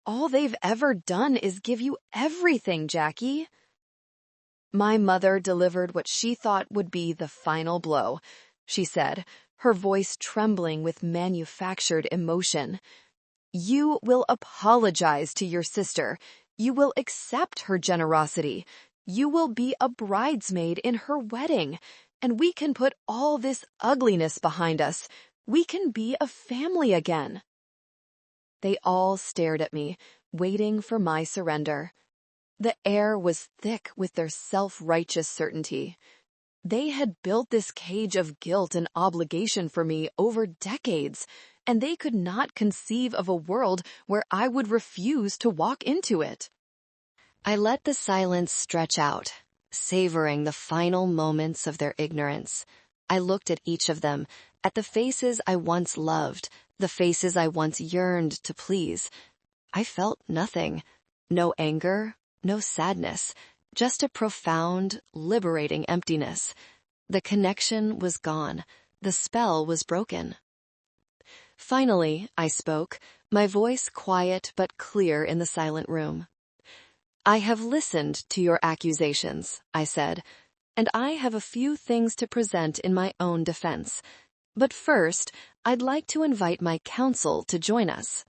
All they've ever done is give you everything, Jackie. My mother delivered what she thought would be the final blow, she said, her voice trembling with manufactured emotion. You will apologize to your sister. You will accept her generosity. You will be a bridesmaid in her wedding, and we can put all this ugliness behind us. We can be a family again. They all stared at me, waiting for my surrender. The air was thick with their self-righteous certainty. They had built this cage of guilt and obligation for me over decades, and they could not conceive of a world where I would refuse to walk into it. I let the silence stretch out, savoring the final moments of their ignorance. I looked at each of them, at the faces I once loved, the faces I once yearned to please. I felt nothing. No anger, no sadness, just a profound, liberating emptiness. The connection was gone. The spell was broken. Finally, I spoke, my voice quiet but clear in the silent room. I have listened to your accusations, I said, and I have a few things to present in my own defense. But first, I'd like to invite my counsel to join us.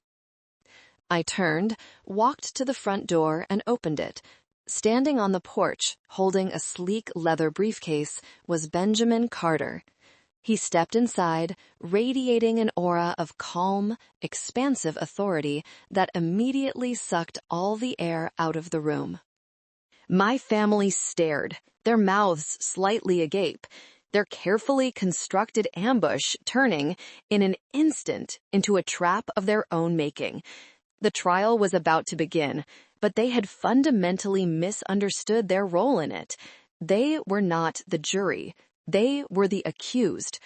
I turned, walked to the front door, and opened it. Standing on the porch, holding a sleek leather briefcase, was Benjamin Carter. He stepped inside, radiating an aura of calm, expansive authority that immediately sucked all the air out of the room. My family stared, their mouths slightly agape, their carefully constructed ambush turning, in an instant, into a trap of their own making. The trial was about to begin, but they had fundamentally misunderstood their role in it. They were not the jury. They were the accused.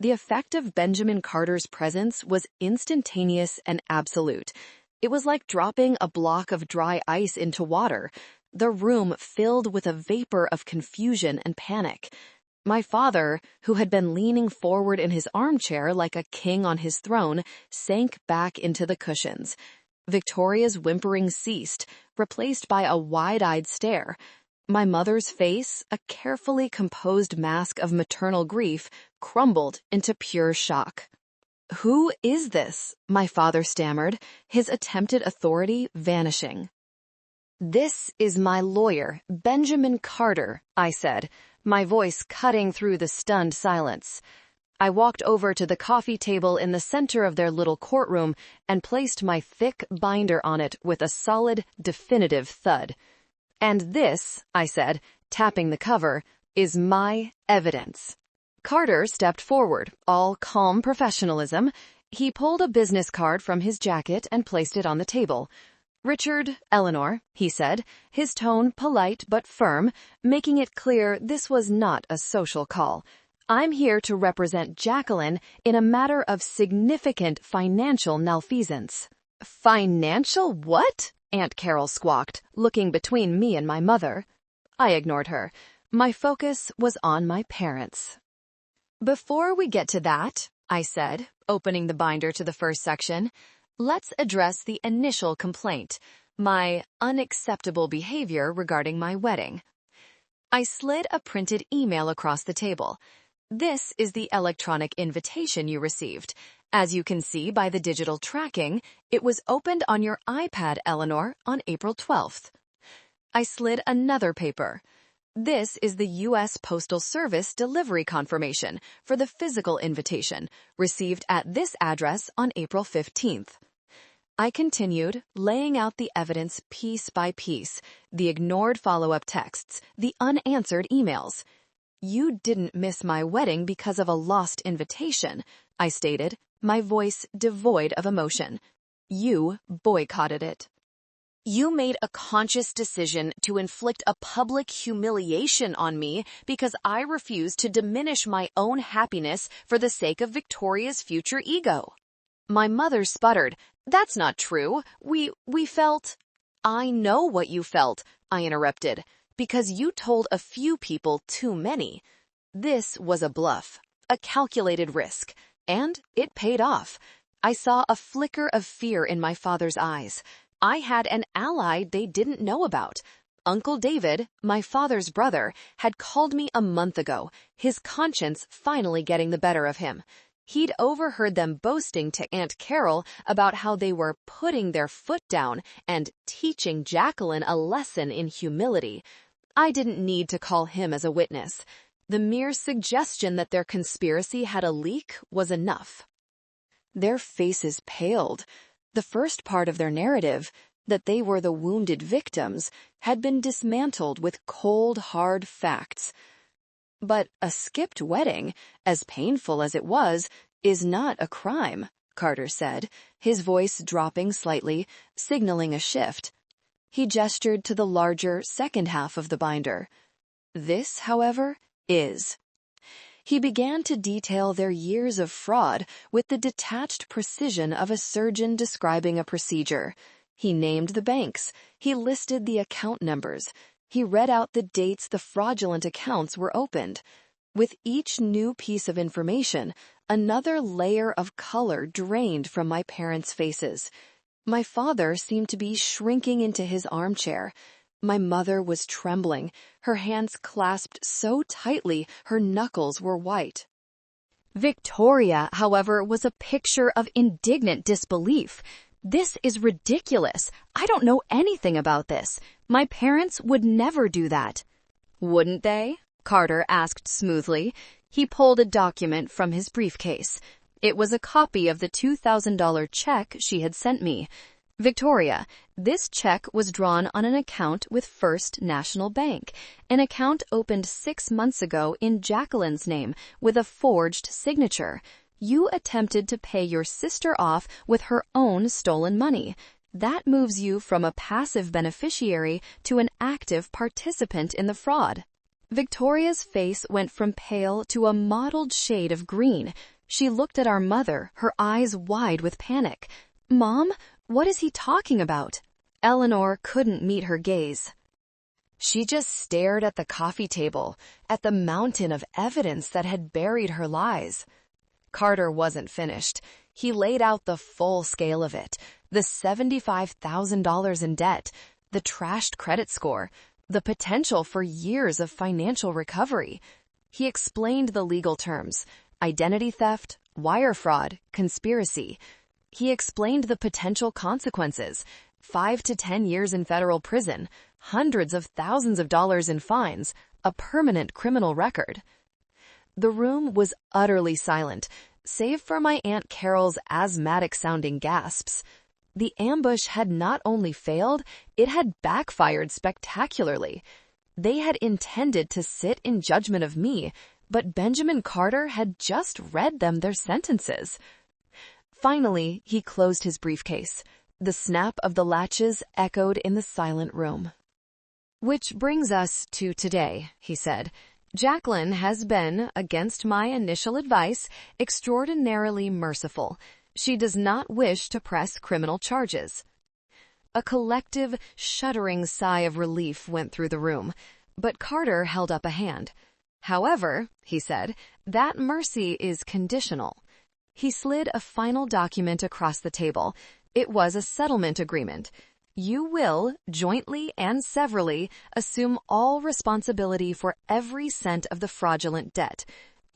The effect of Benjamin Carter's presence was instantaneous and absolute. It was like dropping a block of dry ice into water. The room filled with a vapor of confusion and panic. My father, who had been leaning forward in his armchair like a king on his throne, sank back into the cushions. Victoria's whimpering ceased, replaced by a wide-eyed stare. My mother's face, a carefully composed mask of maternal grief, crumbled into pure shock. "Who is this?" my father stammered, his attempted authority vanishing. "This is my lawyer, Benjamin Carter," I said, my voice cutting through the stunned silence. I walked over to the coffee table in the center of their little courtroom and placed my thick binder on it with a solid, definitive thud. "And this," I said, tapping the cover, "is my evidence." Carter stepped forward, all calm professionalism. He pulled a business card from his jacket and placed it on the table. "Richard, Eleanor," he said, his tone polite but firm, making it clear this was not a social call. "I'm here to represent Jacqueline in a matter of significant financial malfeasance." "Financial what?" Aunt Carol squawked, looking between me and my mother. I ignored her. My focus was on my parents. "Before we get to that," I said, opening the binder to the first section, "let's address the initial complaint, my unacceptable behavior regarding my wedding." I slid a printed email across the table. "This is the electronic invitation you received. As you can see by the digital tracking, it was opened on your iPad, Eleanor, on April 12th. I slid another paper. This is the U.S. Postal Service delivery confirmation for the physical invitation, received at this address on April 15th. I continued, laying out the evidence piece by piece, the ignored follow-up texts, the unanswered emails. "You didn't miss my wedding because of a lost invitation," I stated, my voice devoid of emotion. "You boycotted it. You made a conscious decision to inflict a public humiliation on me because I refused to diminish my own happiness for the sake of Victoria's future ego." My mother sputtered, "That's not true. We felt—" "I know what you felt," I interrupted, "because you told a few people too many." This was a bluff, a calculated risk, and it paid off. I saw a flicker of fear in my father's eyes. I had an ally they didn't know about. Uncle David, my father's brother, had called me a month ago, his conscience finally getting the better of him. He'd overheard them boasting to Aunt Carol about how they were putting their foot down and teaching Jacqueline a lesson in humility. I didn't need to call him as a witness. The mere suggestion that their conspiracy had a leak was enough. Their faces paled. The first part of their narrative, that they were the wounded victims, had been dismantled with cold, hard facts. "But a skipped wedding, as painful as it was, is not a crime," Carter said, his voice dropping slightly, signaling a shift. He gestured to the larger second half of the binder. "This, however, is." He began to detail their years of fraud with the detached precision of a surgeon describing a procedure. He named the banks. He listed the account numbers. He read out the dates the fraudulent accounts were opened. With each new piece of information, another layer of color drained from my parents' faces. My father seemed to be shrinking into his armchair. My mother was trembling, her hands clasped so tightly her knuckles were white. Victoria, however, was a picture of indignant disbelief. "This is ridiculous. I don't know anything about this. My parents would never do that." "Wouldn't they?" Carter asked smoothly. He pulled a document from his briefcase. It was a copy of the $2,000 check she had sent me. "Victoria, this check was drawn on an account with First National Bank, an account opened 6 months ago in Jacqueline's name with a forged signature. You attempted to pay your sister off with her own stolen money. That moves you from a passive beneficiary to an active participant in the fraud." Victoria's face went from pale to a mottled shade of green. She looked at our mother, her eyes wide with panic. "Mom, what is he talking about?" Eleanor couldn't meet her gaze. She just stared at the coffee table, at the mountain of evidence that had buried her lies. Carter wasn't finished. He laid out the full scale of it, the $75,000 in debt, the trashed credit score, the potential for years of financial recovery. He explained the legal terms: identity theft, wire fraud, conspiracy. He explained the potential consequences: 5 to 10 years in federal prison, hundreds of thousands of dollars in fines, a permanent criminal record. The room was utterly silent, save for my Aunt Carol's asthmatic-sounding gasps. The ambush had not only failed, it had backfired spectacularly. They had intended to sit in judgment of me, but Benjamin Carter had just read them their sentences. Finally, he closed his briefcase. The snap of the latches echoed in the silent room. "Which brings us to today," he said. "Jacqueline has been, against my initial advice, extraordinarily merciful. She does not wish to press criminal charges." A collective, shuddering sigh of relief went through the room, but Carter held up a hand. "However," he said, "that mercy is conditional." He slid a final document across the table. It was a settlement agreement. "You will, jointly and severally, assume all responsibility for every cent of the fraudulent debt.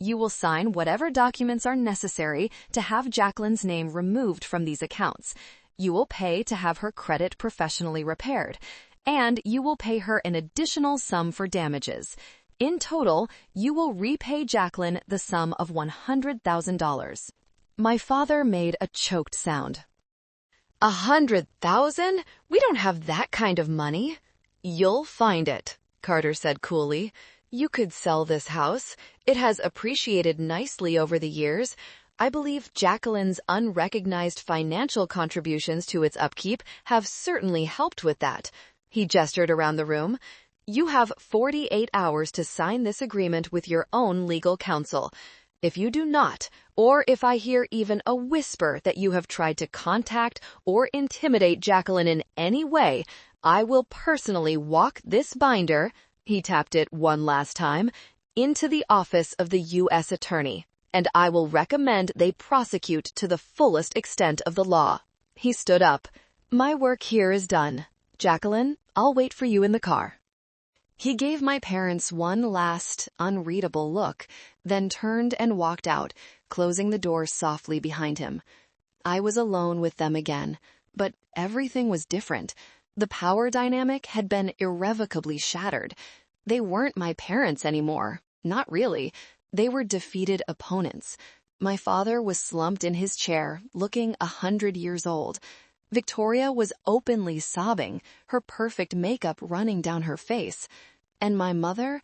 You will sign whatever documents are necessary to have Jacqueline's name removed from these accounts. You will pay to have her credit professionally repaired. and you will pay her an additional sum for damages. In total, you will repay Jacqueline the sum of $100,000. My father made a choked sound. 100,000? We don't have that kind of money. You'll find it, Carter said coolly. You could sell this house. It has appreciated nicely over the years. I believe Jacqueline's unrecognized financial contributions to its upkeep have certainly helped with that. He gestured around the room. You have 48 hours to sign this agreement with your own legal counsel. If you do not, or if I hear even a whisper that you have tried to contact or intimidate Jacqueline in any way, I will personally walk this binder, he tapped it one last time, into the office of the U.S. Attorney, and I will recommend they prosecute to the fullest extent of the law. He stood up. My work here is done. Jacqueline, I'll wait for you in the car. He gave my parents one last, unreadable look, then turned and walked out, closing the door softly behind him. I was alone with them again, but everything was different. The power dynamic had been irrevocably shattered. They weren't my parents anymore. Not really. They were defeated opponents. My father was slumped in his chair, looking 100 years old. Victoria was openly sobbing, her perfect makeup running down her face. And my mother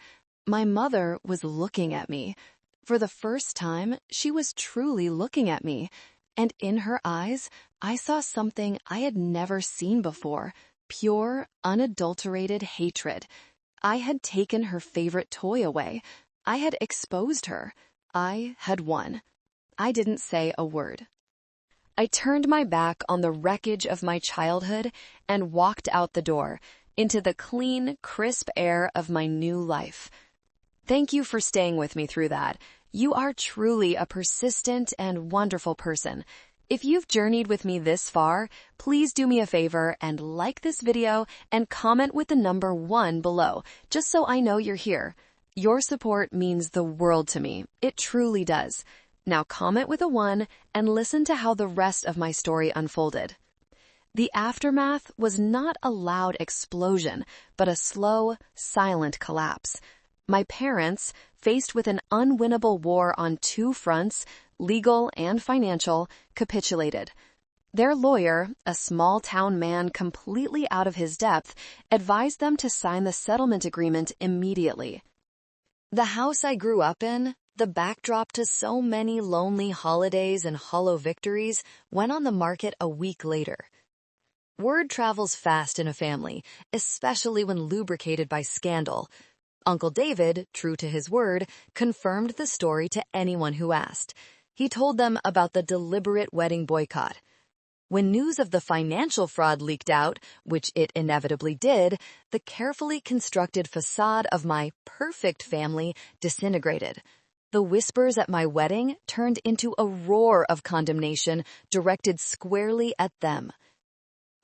was looking at me. For the first time, she was truly looking at me. And in her eyes, I saw something I had never seen before. Pure, unadulterated hatred. I had taken her favorite toy away. I had exposed her. I had won. I didn't say a word. I turned my back on the wreckage of my childhood and walked out the door, into the clean, crisp air of my new life. Thank you for staying with me through that. You are truly a persistent and wonderful person. If you've journeyed with me this far, please do me a favor and like this video and comment with the number 1 below, just so I know you're here. Your support means the world to me. It truly does. Now comment with a 1 and listen to how the rest of my story unfolded. The aftermath was not a loud explosion, but a slow, silent collapse. My parents, faced with an unwinnable war on 2 fronts, legal and financial, capitulated. Their lawyer, a small-town man completely out of his depth, advised them to sign the settlement agreement immediately. The house I grew up in, the backdrop to so many lonely holidays and hollow victories, went on the market a week later. Word travels fast in a family, especially when lubricated by scandal. Uncle David, true to his word, confirmed the story to anyone who asked. He told them about the deliberate wedding boycott. When news of the financial fraud leaked out, which it inevitably did, the carefully constructed facade of my perfect family disintegrated. The whispers at my wedding turned into a roar of condemnation directed squarely at them.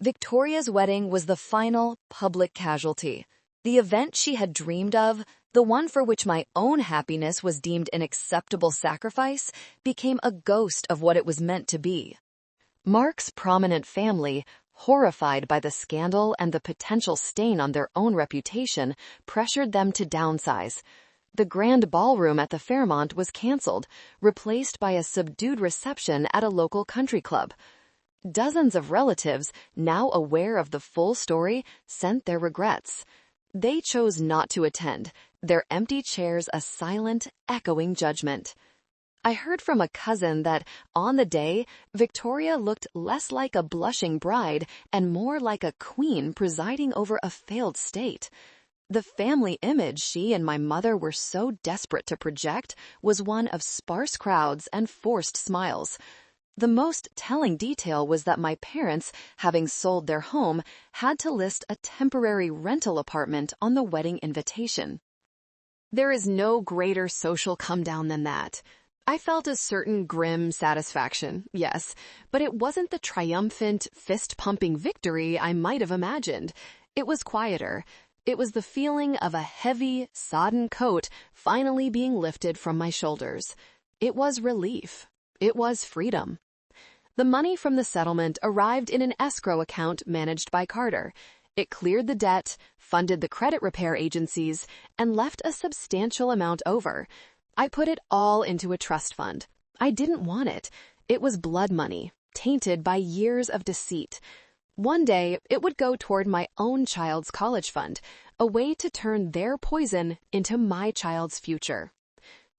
Victoria's wedding was the final public casualty. The event she had dreamed of, the one for which my own happiness was deemed an acceptable sacrifice, became a ghost of what it was meant to be. Mark's prominent family, horrified by the scandal and the potential stain on their own reputation, pressured them to downsize. The grand ballroom at the Fairmont was canceled, replaced by a subdued reception at a local country club. Dozens of relatives, now aware of the full story, sent their regrets. They chose not to attend, their empty chairs a silent, echoing judgment. I heard from a cousin that, on the day, Victoria looked less like a blushing bride and more like a queen presiding over a failed state. The family image she and my mother were so desperate to project was one of sparse crowds and forced smiles. The most telling detail was that my parents, having sold their home, had to list a temporary rental apartment on the wedding invitation. There is no greater social come-down than that. I felt a certain grim satisfaction, yes, but it wasn't the triumphant, fist-pumping victory I might have imagined. It was quieter. It was the feeling of a heavy, sodden coat finally being lifted from my shoulders. It was relief. It was freedom. The money from the settlement arrived in an escrow account managed by Carter. It cleared the debt, funded the credit repair agencies, and left a substantial amount over. I put it all into a trust fund. I didn't want it. It was blood money, tainted by years of deceit. One day, it would go toward my own child's college fund, a way to turn their poison into my child's future.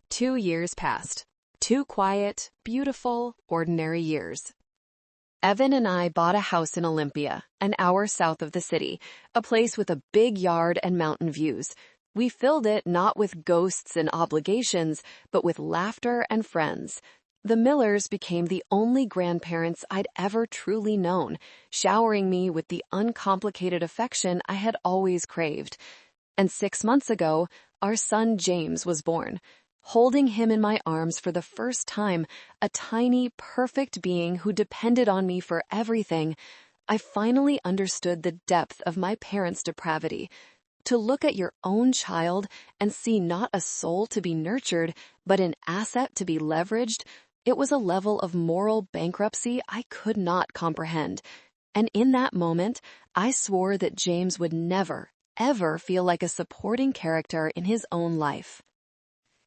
2 years passed. 2 quiet, beautiful, ordinary years. Evan and I bought a house in Olympia, an hour south of the city, a place with a big yard and mountain views. We filled it not with ghosts and obligations, but with laughter and friends. The Millers became the only grandparents I'd ever truly known, showering me with the uncomplicated affection I had always craved. And 6 months ago, our son James was born. Holding him in my arms for the first time, a tiny, perfect being who depended on me for everything, I finally understood the depth of my parents' depravity. To look at your own child and see not a soul to be nurtured, but an asset to be leveraged, it was a level of moral bankruptcy I could not comprehend. And in that moment, I swore that James would never, ever feel like a supporting character in his own life.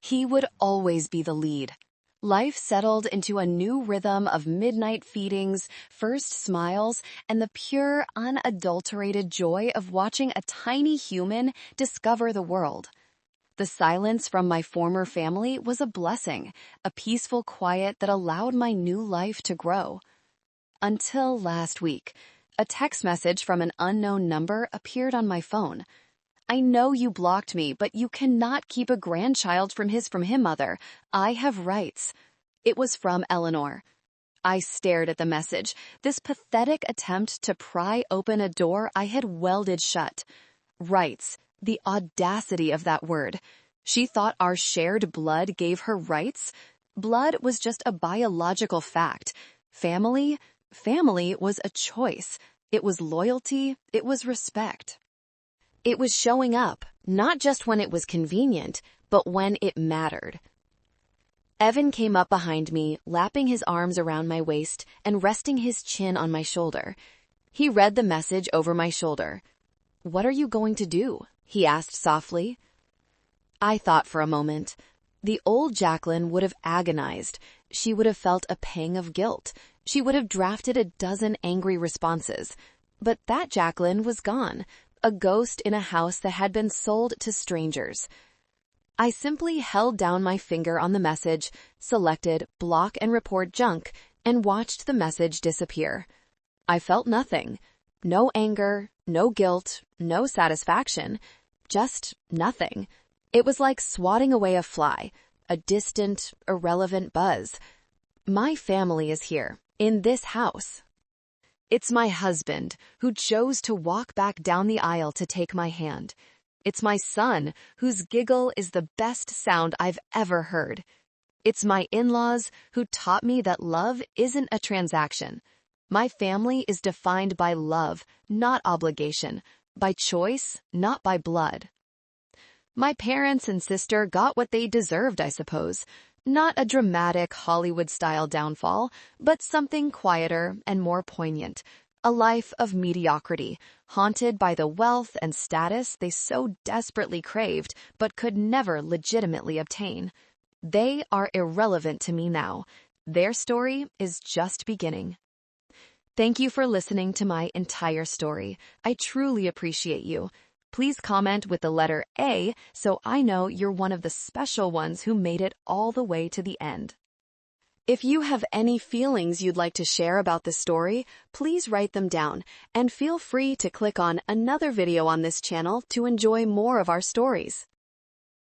He would always be the lead. Life settled into a new rhythm of midnight feedings, first smiles, and the pure, unadulterated joy of watching a tiny human discover the world. The silence from my former family was a blessing, a peaceful quiet that allowed my new life to grow. Until last week, a text message from an unknown number appeared on my phone. "I know you blocked me, but you cannot keep a grandchild from him, mother. I have rights." It was from Eleanor. I stared at the message, this pathetic attempt to pry open a door I had welded shut. Rights. The audacity of that word. She thought our shared blood gave her rights? Blood was just a biological fact. Family was a choice. It was loyalty. It was respect. It was showing up, not just when it was convenient, but when it mattered. Evan came up behind me, lapping his arms around my waist and resting his chin on my shoulder. He read the message over my shoulder. "What are you going to do?" he asked softly. I thought for a moment. The old Jacqueline would have agonized. She would have felt a pang of guilt. She would have drafted a dozen angry responses. But that Jacqueline was gone, a ghost in a house that had been sold to strangers. I simply held down my finger on the message, selected block and report junk, and watched the message disappear. I felt nothing. No anger, no guilt, no satisfaction. Just nothing. It was like swatting away a fly, a distant, irrelevant buzz. My family is here, in this house. It's my husband, who chose to walk back down the aisle to take my hand. It's my son, whose giggle is the best sound I've ever heard. It's my in-laws, who taught me that love isn't a transaction. My family is defined by love, not obligation, by choice, not by blood. My parents and sister got what they deserved, I suppose. Not a dramatic Hollywood-style downfall, but something quieter and more poignant. A life of mediocrity, haunted by the wealth and status they so desperately craved, but could never legitimately obtain. They are irrelevant to me now. Their story is just beginning. Thank you for listening to my entire story. I truly appreciate you. Please comment with the letter A so I know you're one of the special ones who made it all the way to the end. If you have any feelings you'd like to share about this story, please write them down, and feel free to click on another video on this channel to enjoy more of our stories.